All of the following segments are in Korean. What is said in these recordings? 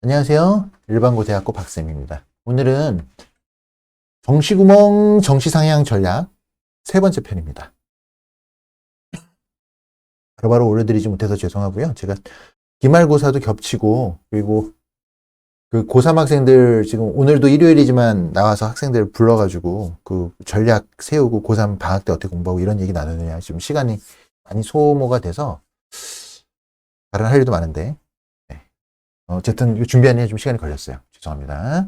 안녕하세요. 일반고대학교 박쌤입니다. 오늘은 정시구멍 정시상향 전략 세 번째 편입니다. 바로바로 올려드리지 못해서 죄송하고요. 제가 기말고사도 겹치고 그리고 그 고3 학생들 지금 오늘도 일요일이지만 나와서 학생들 불러가지고 그 전략 세우고 고3 방학 때 어떻게 공부하고 이런 얘기 나누느냐 지금 시간이 많이 소모가 돼서 다른 할 일도 많은데 어쨌든 준비하는 데 좀 시간이 걸렸어요. 죄송합니다.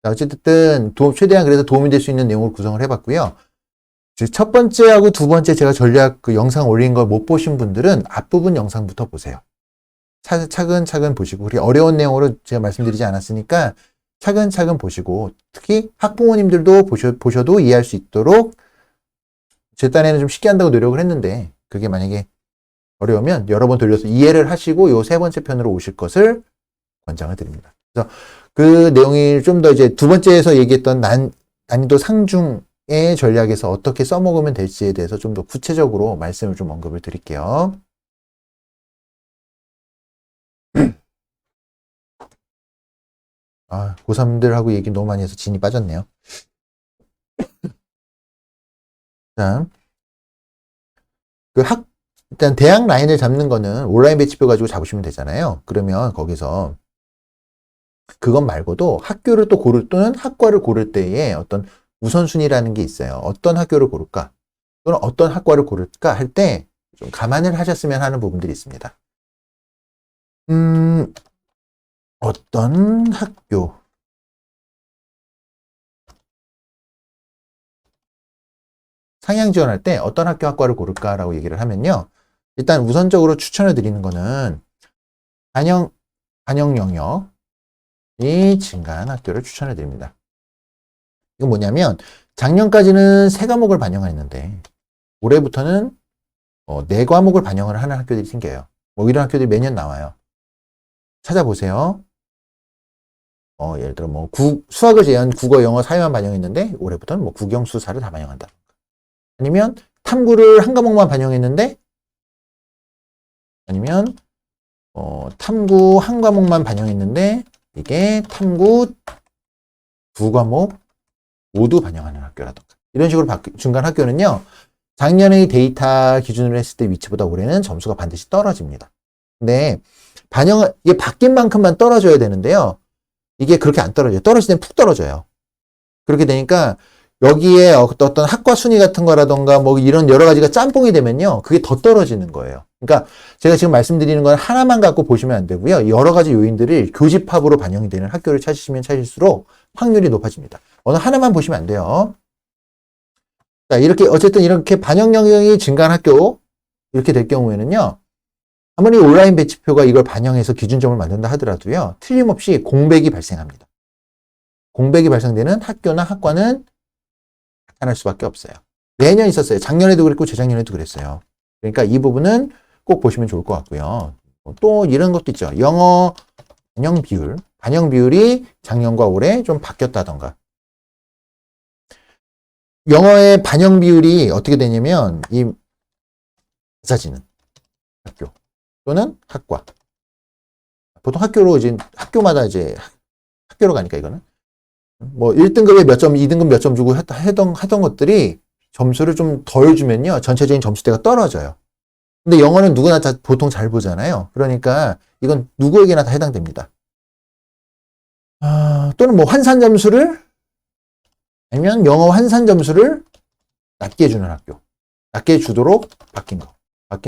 자, 어쨌든 최대한 그래서 도움이 될 수 있는 내용을 구성을 해봤고요. 첫 번째하고 두 번째 제가 전략 그 영상 올린 걸 못 보신 분들은 앞부분 영상부터 보세요. 차근차근 보시고, 그리고 어려운 내용으로 제가 말씀드리지 않았으니까 차근차근 보시고, 특히 학부모님들도 보셔도 이해할 수 있도록 제 딴에는 좀 쉽게 한다고 노력을 했는데, 그게 만약에 어려우면 여러 번 돌려서 이해를 하시고 요 세 번째 편으로 오실 것을 권장을 드립니다. 그래서 그 내용이 좀 더 이제 두 번째에서 얘기했던 난이도 상중의 전략에서 어떻게 써먹으면 될지에 대해서 좀 더 구체적으로 말씀을 좀 언급을 드릴게요. 고3들하고 얘기 너무 많이 해서 진이 빠졌네요. 자, 일단 대학 라인을 잡는 거는 온라인 배치표 가지고 잡으시면 되잖아요. 그러면 거기서 그것 말고도 학교를 또 또는 학과를 고를 때에 어떤 우선순위라는 게 있어요. 어떤 학교를 고를까? 또는 어떤 학과를 고를까? 할 때 좀 감안을 하셨으면 하는 부분들이 있습니다. 어떤 학교? 상향 지원할 때 어떤 학과를 고를까라고 얘기를 하면요. 일단 우선적으로 추천을 드리는 거는 반영 영역이 증가한 학교를 추천을 드립니다. 이건 뭐냐면 작년까지는 3과목을 반영했는데 올해부터는 4과목을 반영을 하는 학교들이 생겨요. 뭐 이런 학교들이 매년 나와요. 찾아보세요. 예를 들어 수학을 제한 국어, 영어, 사회만 반영했는데 올해부터는 국영, 수사를 다 반영한다. 아니면 탐구를 한 과목만 반영했는데 아니면 탐구 한 과목만 반영했는데 이게 탐구 2과목 모두 반영하는 학교라던가 이런 식으로 중간 학교는요. 작년의 데이터 기준으로 했을 때 위치보다 올해는 점수가 반드시 떨어집니다. 근데 이게 바뀐 만큼만 떨어져야 되는데요. 이게 그렇게 안 떨어져요. 떨어질 땐 푹 떨어져요. 그렇게 되니까 여기에 어떤 학과 순위 같은 거라던가 이런 여러 가지가 짬뽕이 되면요. 그게 더 떨어지는 거예요. 그러니까 제가 지금 말씀드리는 건 하나만 갖고 보시면 안 되고요. 여러 가지 요인들이 교집합으로 반영이 되는 학교를 찾으시면 찾을수록 확률이 높아집니다. 어느 하나만 보시면 안 돼요. 자, 어쨌든 이렇게 반영 영역이 증가한 학교 이렇게 될 경우에는요. 아무리 온라인 배치표가 이걸 반영해서 기준점을 만든다 하더라도요. 틀림없이 공백이 발생합니다. 공백이 발생되는 학교나 학과는 나타날 수밖에 없어요. 매년 있었어요. 작년에도 그랬고 재작년에도 그랬어요. 그러니까 이 부분은 꼭 보시면 좋을 것 같고요. 또 이런 것도 있죠. 영어 반영 비율이 작년과 올해 좀 바뀌었다던가. 영어의 반영 비율이 어떻게 되냐면 낮아지는 학교 또는 학과. 보통 학교마다 학교로 가니까 이거는 1등급에 몇 점, 2등급 몇 점 주고 하던 것들이 점수를 좀 덜 주면요. 전체적인 점수대가 떨어져요. 근데 영어는 누구나 보통 잘 보잖아요. 그러니까 이건 누구에게나 다 해당됩니다. 또는 환산 점수를 아니면 영어 환산 점수를 낮게 주는 학교. 낮게 주도록 바뀐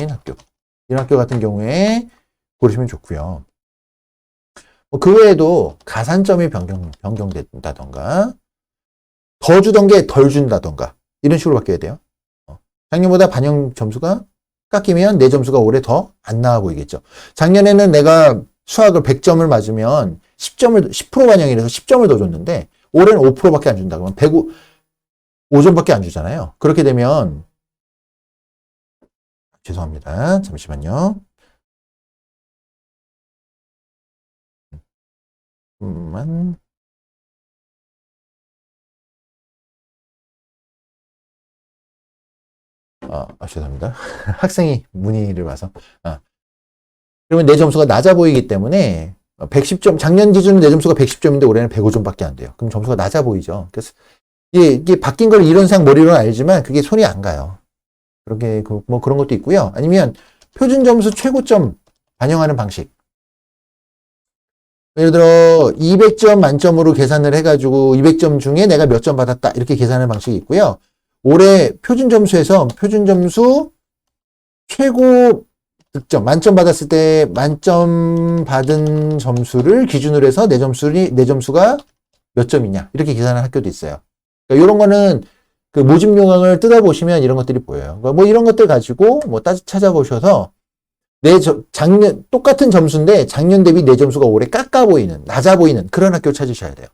학교. 이런 학교 같은 경우에 고르시면 좋고요. 그 외에도 가산점이 변경된다던가 더 주던 게 덜 준다던가 이런 식으로 바뀌어야 돼요. 작년보다 반영 점수가 깎이면 내 점수가 올해 더 안 나와 보이겠죠. 작년에는 내가 수학을 100점을 맞으면 10% 반영이라서 10점을 더 줬는데 올해는 5%밖에 안 준다. 그러면 105점밖에 안 주잖아요. 그렇게 되면 죄송합니다. 잠시만요. 죄송합니다. 학생이 문의를 와서. 그러면 내 점수가 낮아 보이기 때문에 110점, 작년 기준은 내 점수가 110점인데 올해는 105점밖에 안 돼요. 그럼 점수가 낮아 보이죠. 그래서 이게 바뀐 걸 이론상 머리로는 알지만 그게 손이 안 가요. 그렇게 뭐 그런 것도 있고요. 아니면 표준 점수 최고점 반영하는 방식. 예를 들어 200점 만점으로 계산을 해가지고 200점 중에 내가 몇 점 받았다 이렇게 계산하는 방식이 있고요. 올해 표준 점수에서 표준 점수 최고 득점 만점 받았을 때 만점 받은 점수를 기준으로 해서 내 점수가 몇 점이냐 이렇게 계산하는 학교도 있어요. 그러니까 이런 거는 그 모집 요강을 뜯어보시면 이런 것들이 보여요. 그러니까 뭐 이런 것들 가지고 뭐 찾아보셔서 작년 똑같은 점수인데 작년 대비 내 점수가 올해 깎아 보이는 낮아 보이는 그런 학교 찾으셔야 돼요.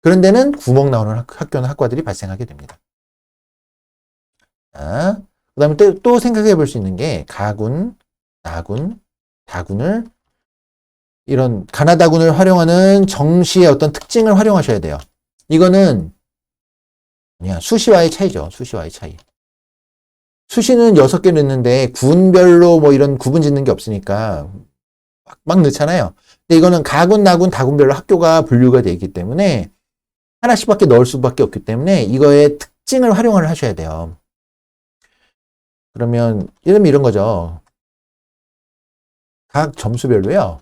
그런 데는 구멍 나오는 학교나 학과들이 발생하게 됩니다. 자, 그 다음에 또 생각해 볼 수 있는 게 가군, 나군, 다군을 이런 가나다군을 활용하는 정시의 어떤 특징을 활용하셔야 돼요. 이거는 그냥 수시와의 차이죠. 수시와의 차이. 수시는 6개 넣는데 군별로 뭐 이런 구분 짓는 게 없으니까 막 넣잖아요. 근데 이거는 가군, 나군, 다군별로 학교가 분류가 되어 있기 때문에 하나씩밖에 넣을 수밖에 없기 때문에 이거의 특징을 활용을 하셔야 돼요. 그러면 이런 거죠. 각 점수별로요.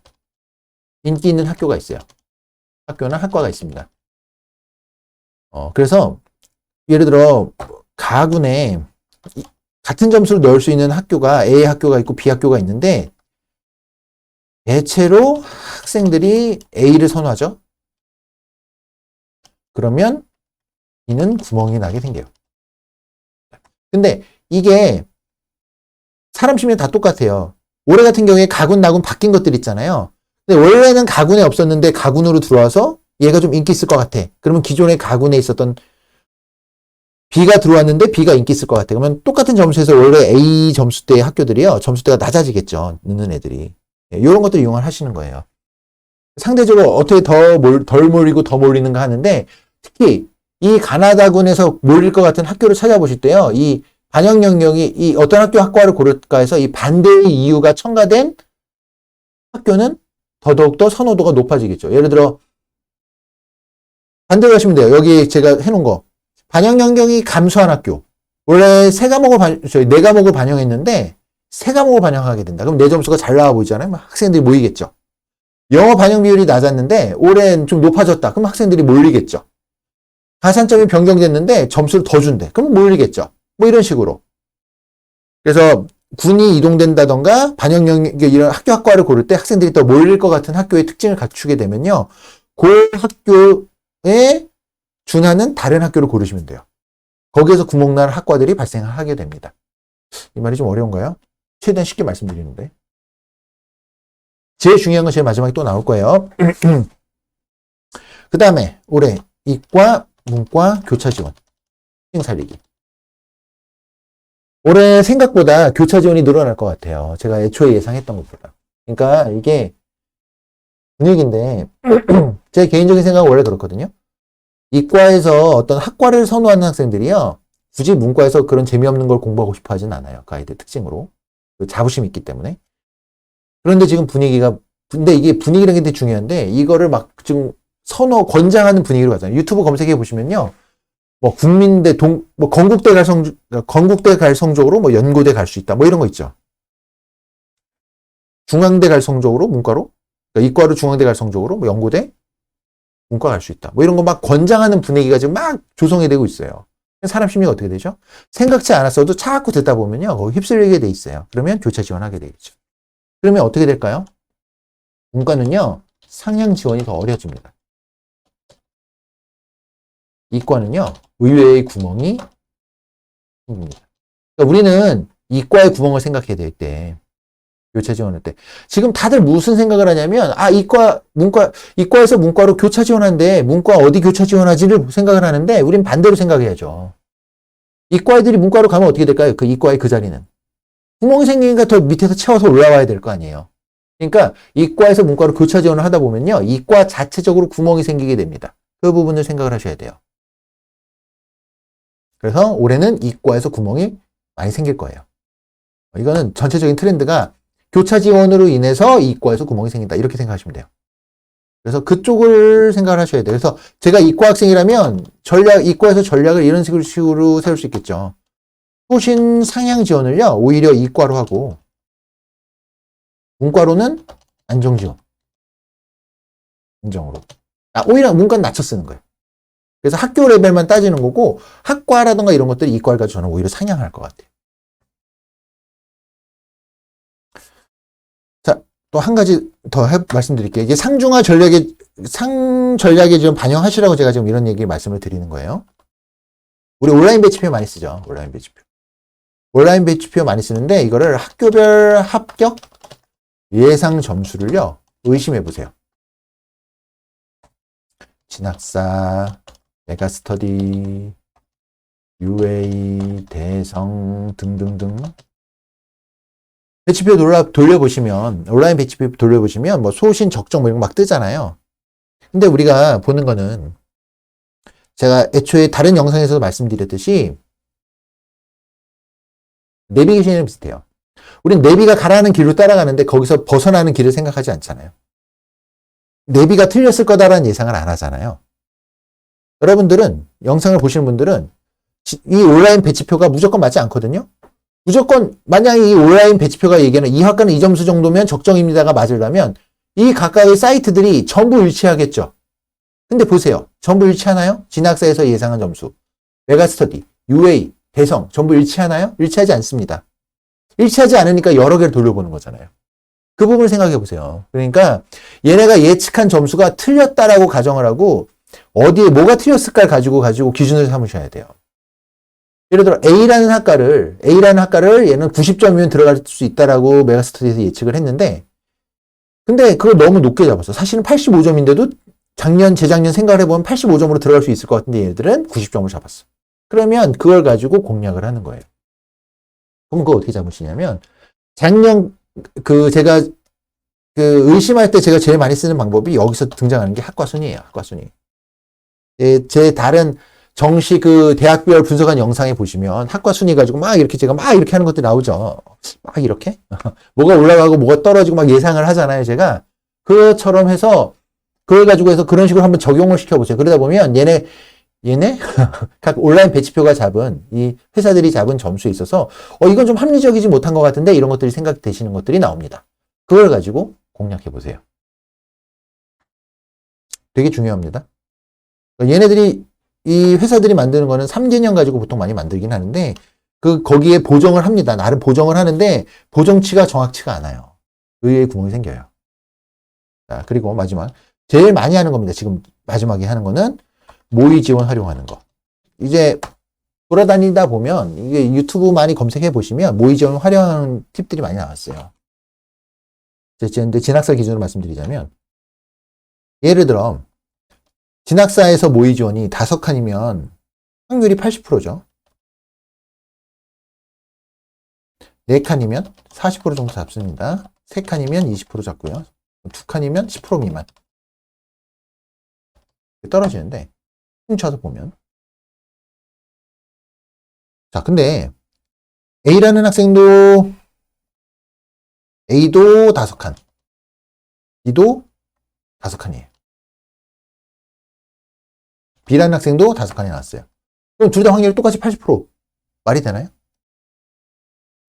인기 있는 학교가 있어요. 학교나 학과가 있습니다. 그래서 예를 들어 가군에 같은 점수를 넣을 수 있는 학교가 A 학교가 있고 B 학교가 있는데 대체로 학생들이 A를 선호하죠. 그러면 B는 구멍이 나게 생겨요. 근데 이게 사람 심리는 다 똑같아요. 올해 같은 경우에 가군, 나군 바뀐 것들 있잖아요. 근데 원래는 가군에 없었는데 가군으로 들어와서 얘가 좀 인기 있을 것 같아. 그러면 기존에 가군에 있었던 B가 들어왔는데 B가 인기 있을 것 같아. 그러면 똑같은 점수에서 원래 A 점수대의 학교들이요. 점수대가 낮아지겠죠. 넣는 애들이. 이런 것들 이용을 하시는 거예요. 상대적으로 어떻게 덜 몰리고 더 몰리는가 하는데 특히 이 가나다군에서 몰릴 것 같은 학교를 찾아보실 때요. 이 반영 영역이 이 어떤 학교 학과를 고를까 해서 이 반대의 이유가 첨가된 학교는 더더욱더 선호도가 높아지겠죠. 예를 들어 반대로 하시면 돼요. 여기 제가 해놓은 거. 반영 영역이 감소한 학교. 원래 4과목을 반영했는데 3과목을 반영하게 된다. 그럼 내 점수가 잘 나와 보이잖아요. 학생들이 모이겠죠. 영어 반영 비율이 낮았는데 올해는 좀 높아졌다. 그럼 학생들이 몰리겠죠. 가산점이 변경됐는데 점수를 더 준대. 그럼 몰리겠죠. 뭐 이런 식으로. 그래서 군이 이동된다던가 반영 영역 이런 학과를 고를 때 학생들이 더 몰릴 것 같은 학교의 특징을 갖추게 되면요. 그 학교에 준하는 다른 학교를 고르시면 돼요. 거기에서 구멍난 학과들이 발생하게 됩니다. 이 말이 좀 어려운가요? 최대한 쉽게 말씀드리는데. 제일 중요한 건 제일 마지막에 또 나올 거예요. 그 다음에 올해 이과, 문과, 교차 지원, 살리기. 올해 생각보다 교차 지원이 늘어날 것 같아요. 제가 애초에 예상했던 것보다. 그러니까 이게 분위기인데 제 개인적인 생각은 원래 그렇거든요. 이과에서 어떤 학과를 선호하는 학생들이요. 굳이 문과에서 그런 재미없는 걸 공부하고 싶어 하진 않아요. 그 아이들 특징으로. 자부심이 있기 때문에. 그런데 지금 근데 이게 분위기라는 게 되게 중요한데 이거를 막 지금 권장하는 분위기로 가잖아요. 유튜브 검색해 보시면요. 뭐 국민대 뭐 건국대 갈 성적으로 뭐 연고대 갈 수 있다. 뭐 이런 거 있죠. 중앙대 갈 성적으로 문과로 그러니까 이과로 중앙대 갈 성적으로 뭐 연고대 문과 갈 수 있다. 뭐 이런 거 막 권장하는 분위기가 지금 막 조성이 되고 있어요. 사람 심리가 어떻게 되죠? 생각지 않았어도 자꾸 듣다 보면요. 거기 휩쓸리게 돼 있어요. 그러면 교차 지원하게 되겠죠. 그러면 어떻게 될까요? 문과는요. 상향 지원이 더 어려워집니다. 이과는요. 의외의 구멍이 생깁니다. 그러니까 우리는 이과의 구멍을 생각해야 될 때 교차 지원할 때 지금 다들 무슨 생각을 하냐면 이과에서 문과로 교차 지원하는데 문과 어디 교차 지원하지를 생각을 하는데 우린 반대로 생각해야죠. 이과 애들이 문과로 가면 어떻게 될까요? 그 이과의 그 자리는 구멍이 생기니까 더 밑에서 채워서 올라와야 될 거 아니에요. 그러니까 이과에서 문과로 교차 지원을 하다 보면요. 이과 자체적으로 구멍이 생기게 됩니다. 그 부분을 생각을 하셔야 돼요. 그래서 올해는 이과에서 구멍이 많이 생길 거예요. 이거는 전체적인 트렌드가 교차 지원으로 인해서 이과에서 구멍이 생긴다. 이렇게 생각하시면 돼요. 그래서 그쪽을 생각을 하셔야 돼요. 그래서 제가 이과 학생이라면 이과에서 전략을 이런 식으로 세울 수 있겠죠. 소신 상향 지원을요, 오히려 이과로 하고, 문과로는 안정 지원. 안정으로. 오히려 문과는 낮춰 쓰는 거예요. 그래서 학교 레벨만 따지는 거고, 학과라든가 이런 것들이 이과를 가지고 저는 오히려 상향할 것 같아요. 자, 또 한 가지 더 말씀드릴게요. 이게 상 전략에 지금 반영하시라고 제가 지금 이런 말씀을 드리는 거예요. 우리 온라인 배치표 많이 쓰죠. 온라인 배치표 많이 쓰는데, 이거를 학교별 합격 예상 점수를요, 의심해 보세요. 진학사, 메가스터디, UA, 대성 등등등. 배치표 돌려보시면, 온라인 배치표 돌려보시면, 뭐, 소신, 적정, 뭐, 이런 거 막 뜨잖아요. 근데 우리가 보는 거는, 제가 애초에 다른 영상에서도 말씀드렸듯이, 내비게이션이랑 비슷해요. 우린 내비가 가라는 길로 따라가는데, 거기서 벗어나는 길을 생각하지 않잖아요. 내비가 틀렸을 거다라는 예상을 안 하잖아요. 여러분들은, 영상을 보시는 분들은, 이 온라인 배치표가 무조건 맞지 않거든요? 무조건 만약에 이 온라인 배치표가 얘기하는 이 학과는 이 점수 정도면 적정입니다가 맞으려면 이 각각의 사이트들이 전부 일치하겠죠. 근데 보세요. 전부 일치하나요? 진학사에서 예상한 점수, 메가스터디, UA, 대성 전부 일치하나요? 일치하지 않습니다. 일치하지 않으니까 여러 개를 돌려보는 거잖아요. 그 부분을 생각해 보세요. 그러니까 얘네가 예측한 점수가 틀렸다라고 가정을 하고 어디에 뭐가 틀렸을까를 가지고 기준을 삼으셔야 돼요. 예를 들어 A라는 학과를 얘는 90점이면 들어갈 수 있다라고 메가스터디에서 예측을 했는데, 근데 그걸 너무 높게 잡았어. 사실은 85점인데도 재작년 생각을 해보면 85점으로 들어갈 수 있을 것 같은데 얘들은 90점을 잡았어. 그러면 그걸 가지고 공략을 하는 거예요. 그럼 그거 어떻게 잡으시냐면, 작년 제가 의심할 때 제가 제일 많이 쓰는 방법이 여기서 등장하는 게 학과 순위예요. 학과 순위. 제 다른 정시 대학별 분석한 영상에 보시면 학과 순위 가지고 제가 이렇게 하는 것들이 나오죠. 막 이렇게 뭐가 올라가고 뭐가 떨어지고 막 예상을 하잖아요. 제가 그것처럼 해서 그걸 가지고 해서 그런 식으로 한번 적용을 시켜보세요. 그러다 보면 얘네 각 온라인 배치표가 잡은 이 회사들이 잡은 점수에 있어서 이건 좀 합리적이지 못한 것 같은데 이런 것들이 생각되시는 것들이 나옵니다. 그걸 가지고 공략해 보세요. 되게 중요합니다. 얘네들이 이 회사들이 만드는 거는 3개년 가지고 보통 많이 만들긴 하는데 거기에 보정을 합니다. 나름 보정을 하는데 보정치가 정확치가 않아요. 의외의 구멍이 생겨요. 자, 그리고 마지막 제일 많이 하는 겁니다. 지금 마지막에 하는 거는 모의 지원 활용하는 거. 이제 돌아다니다 보면 이게 유튜브 많이 검색해 보시면 모의 지원 활용하는 팁들이 많이 나왔어요. 근데 진학사 기준으로 말씀드리자면 예를 들어 진학사에서 모의 지원이 5칸이면 확률이 80%죠. 4칸이면 40% 정도 잡습니다. 3칸이면 20% 잡고요. 2칸이면 10% 미만. 떨어지는데 훔쳐서 보면. 자, 근데 A라는 학생도 A도 5칸, B도 5칸이에요. B라는 학생도 5칸이 나왔어요. 그럼 둘 다 확률이 똑같이 80%. 말이 되나요?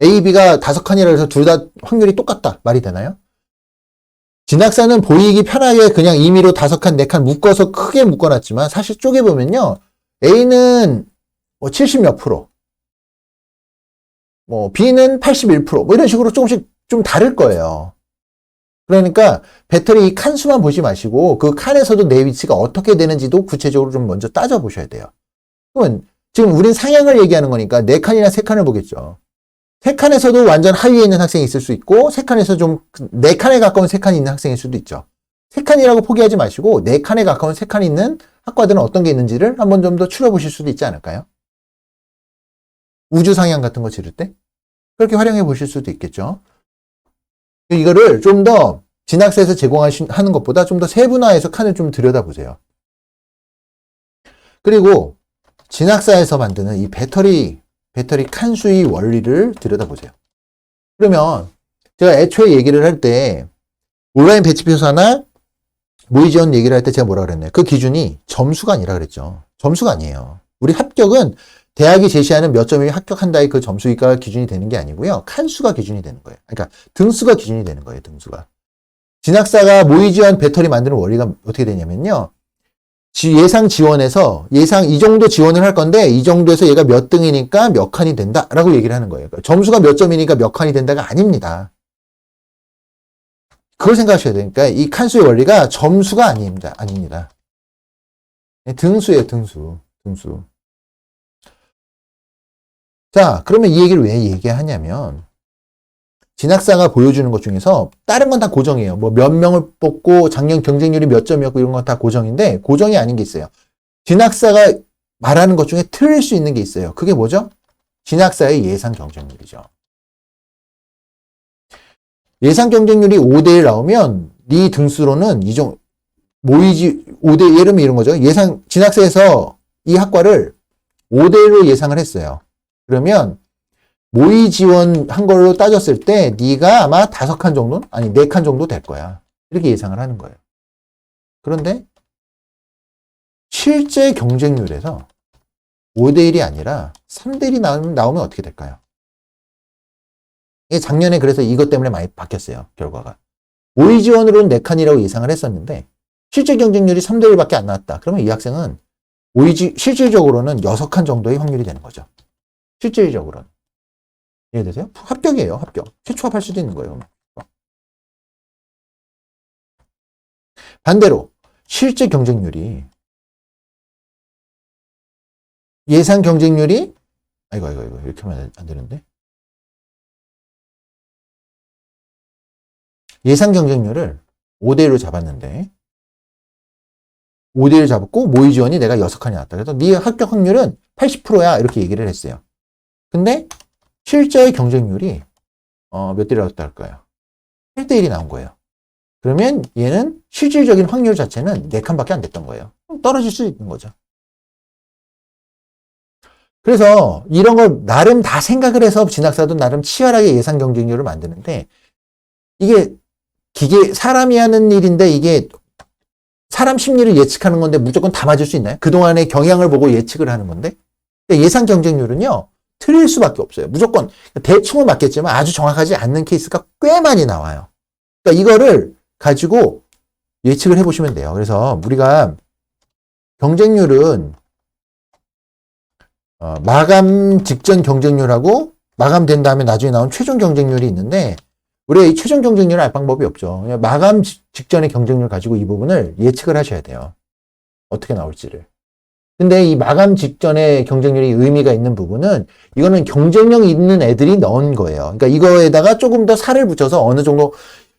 A, B가 5칸이라 해서 둘 다 확률이 똑같다. 말이 되나요? 진학사는 보이기 편하게 그냥 임의로 5칸, 4칸 묶어서 크게 묶어놨지만 사실 쪼개보면요. A는 70몇 프로, B는 81%, 이런 식으로 조금씩 좀 다를 거예요. 그러니까 배터리 이 칸수만 보지 마시고 그 칸에서도 내 위치가 어떻게 되는지도 구체적으로 좀 먼저 따져보셔야 돼요. 그러면 지금 우린 상향을 얘기하는 거니까 4칸이나 3칸을 보겠죠. 3칸에서도 완전 하위에 있는 학생이 있을 수 있고 3칸에서 좀 4칸에 가까운 3칸이 있는 학생일 수도 있죠. 3칸이라고 포기하지 마시고 4칸에 가까운 3칸이 있는 학과들은 어떤 게 있는지를 한번 좀 더 추려보실 수도 있지 않을까요? 우주 상향 같은 거 지를 때 그렇게 활용해 보실 수도 있겠죠. 이거를 좀 더 진학사에서 제공하는 것보다 좀 더 세분화해서 칸을 좀 들여다보세요. 그리고 진학사에서 만드는 이 배터리 칸수의 원리를 들여다보세요. 그러면 제가 애초에 얘기를 할 때 온라인 배치표사나 모의 지원 얘기를 할 때 제가 뭐라 그랬나요? 그 기준이 점수가 아니라 그랬죠. 점수가 아니에요. 우리 합격은 대학이 제시하는 몇 점이면 합격한다의 그 점수가 기준이 되는 게 아니고요. 칸수가 기준이 되는 거예요. 그러니까 등수가 기준이 되는 거예요. 등수가. 진학사가 모의 지원 배터리 만드는 원리가 어떻게 되냐면요. 예상 지원에서 예상 이 정도 지원을 할 건데 이 정도에서 얘가 몇 등이니까 몇 칸이 된다라고 얘기를 하는 거예요. 그러니까 점수가 몇 점이니까 몇 칸이 된다가 아닙니다. 그걸 생각하셔야 돼요. 그러니까 이 칸수의 원리가 점수가 아닙니다. 등수예요, 등수. 등수. 자, 그러면 이 얘기를 왜 얘기하냐면 진학사가 보여주는 것 중에서 다른 건 다 고정이에요. 뭐 몇 명을 뽑고 작년 경쟁률이 몇 점이었고 이런 건 다 고정인데 고정이 아닌 게 있어요. 진학사가 말하는 것 중에 틀릴 수 있는 게 있어요. 그게 뭐죠? 진학사의 예상 경쟁률이죠. 예상 경쟁률이 5대1 나오면 네 등수로는 모의지 5대 예를 들면 이런 거죠. 예상 진학사에서 이 학과를 5대1로 예상을 했어요. 그러면 모의 지원한 걸로 따졌을 때 네가 아마 5칸 정도? 아니 4칸 정도 될 거야. 이렇게 예상을 하는 거예요. 그런데 실제 경쟁률에서 5대1이 아니라 3대1이 나오면 어떻게 될까요? 이게 작년에 그래서 이것 때문에 많이 바뀌었어요. 결과가. 모의 지원으로는 4칸이라고 예상을 했었는데 실제 경쟁률이 3대1밖에 안 나왔다. 그러면 이 학생은 실질적으로는 6칸 정도의 확률이 되는 거죠. 실질적으로는. 이해되세요? 합격이에요. 합격. 최초합할 수도 있는 거예요. 반대로 실제 경쟁률이 예상 경쟁률이 아이고 이렇게 하면 안 되는데 예상 경쟁률을 5대1로 잡았는데 5대1 잡았고 모의 지원이 내가 6칸이 나왔다. 그래서 네 합격 확률은 80%야 이렇게 얘기를 했어요. 근데 실제의 경쟁률이 몇 대일 나왔다 할까요? 8대1이 나온 거예요. 그러면 얘는 실질적인 확률 자체는 4칸밖에 안 됐던 거예요. 떨어질 수 있는 거죠. 그래서 이런 걸 나름 다 생각을 해서 진학사도 나름 치열하게 예상 경쟁률을 만드는데 이게 사람이 하는 일인데 이게 사람 심리를 예측하는 건데 무조건 다 맞을 수 있나요? 그동안의 경향을 보고 예측을 하는 건데 예상 경쟁률은요. 틀릴 수밖에 없어요. 무조건 대충은 맞겠지만 아주 정확하지 않는 케이스가 꽤 많이 나와요. 그러니까 이거를 가지고 예측을 해보시면 돼요. 그래서 우리가 경쟁률은 마감 직전 경쟁률하고 마감된 다음에 나중에 나온 최종 경쟁률이 있는데 우리가 이 최종 경쟁률을 알 방법이 없죠. 그냥 마감 직전의 경쟁률 가지고 이 부분을 예측을 하셔야 돼요. 어떻게 나올지를. 근데 이 마감 직전에 경쟁률이 의미가 있는 부분은 이거는 경쟁력 있는 애들이 넣은 거예요. 그러니까 이거에다가 조금 더 살을 붙여서 어느 정도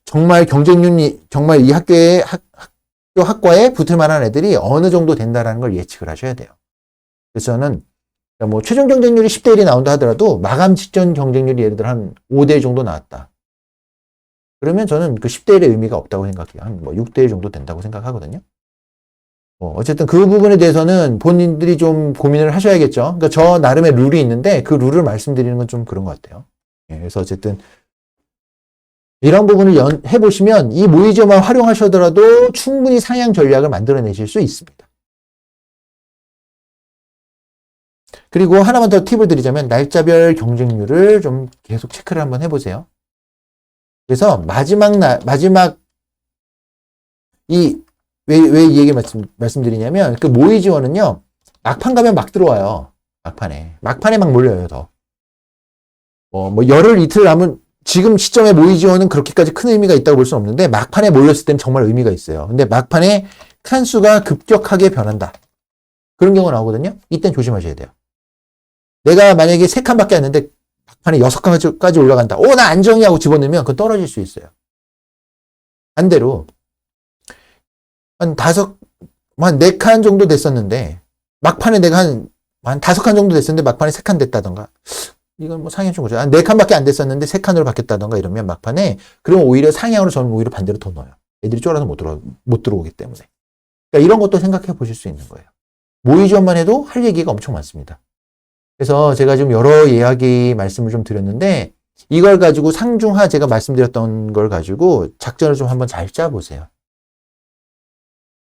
정말 경쟁률이 정말 이 학과에 붙을 만한 애들이 어느 정도 된다라는 걸 예측을 하셔야 돼요. 그래서 저는 뭐 최종 경쟁률이 10대1이 나온다 하더라도 마감 직전 경쟁률이 예를 들어 한 5대1 정도 나왔다. 그러면 저는 그 10대1의 의미가 없다고 생각해요. 한 뭐 6대1 정도 된다고 생각하거든요. 어쨌든 그 부분에 대해서는 본인들이 좀 고민을 하셔야겠죠. 그러니까 저 나름의 룰이 있는데 그 룰을 말씀드리는 건 좀 그런 것 같아요. 그래서 어쨌든 이런 부분을 해보시면 이 모의지원만 활용하셔더라도 충분히 상향 전략을 만들어내실 수 있습니다. 그리고 하나만 더 팁을 드리자면 날짜별 경쟁률을 좀 계속 체크를 한번 해보세요. 그래서 왜 이 얘기 말씀드리냐면, 그 모의 지원은요, 막판 가면 막 들어와요. 막판에 막 몰려요, 더. 뭐 열흘 이틀 남은, 지금 시점에 모의 지원은 그렇게까지 큰 의미가 있다고 볼 수는 없는데, 막판에 몰렸을 때는 정말 의미가 있어요. 근데 막판에 칸수가 급격하게 변한다. 그런 경우가 나오거든요. 이땐 조심하셔야 돼요. 내가 만약에 3칸밖에 안 했는데, 막판에 6칸까지 올라간다. 나 안정이하고 집어넣으면 그건 떨어질 수 있어요. 반대로, 한 4칸 정도 됐었는데, 막판에 내가 한 5칸 정도 됐었는데, 막판에 3칸 됐다던가. 이건 뭐 상향 좀 보죠. 4칸밖에 안 됐었는데, 3칸으로 바뀌었다던가 이러면 막판에, 그러면 오히려 상향으로 저는 오히려 반대로 더 넣어요. 애들이 쫄아서 못 들어오기 때문에. 그러니까 이런 것도 생각해 보실 수 있는 거예요. 모의 지원만 해도 할 얘기가 엄청 많습니다. 그래서 제가 지금 여러 이야기 말씀을 좀 드렸는데, 이걸 가지고 상중하 제가 말씀드렸던 걸 가지고 작전을 좀 한번 잘 짜보세요.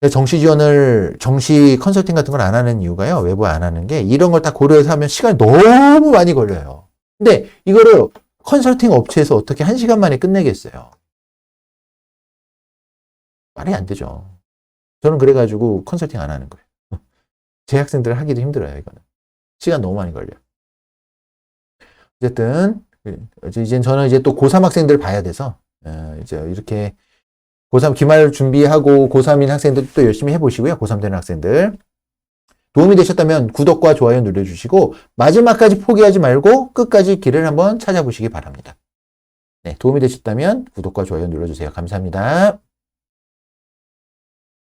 정시 컨설팅 같은 걸 안 하는 이유가요. 외부 안 하는 게 이런 걸 다 고려해서 하면 시간이 너무 많이 걸려요. 근데 이거를 컨설팅 업체에서 어떻게 1시간 만에 끝내겠어요? 말이 안 되죠. 저는 그래가지고 컨설팅 안 하는 거예요. 제 학생들 하기도 힘들어요, 이거는. 시간 너무 많이 걸려요. 어쨌든, 이제 저는 이제 또 고3 학생들 봐야 돼서, 이제 이렇게 고3 기말 준비하고 고3인 학생들 또 열심히 해보시고요. 고3 되는 학생들. 도움이 되셨다면 구독과 좋아요 눌러주시고, 마지막까지 포기하지 말고 끝까지 길을 한번 찾아보시기 바랍니다. 네, 도움이 되셨다면 구독과 좋아요 눌러주세요. 감사합니다.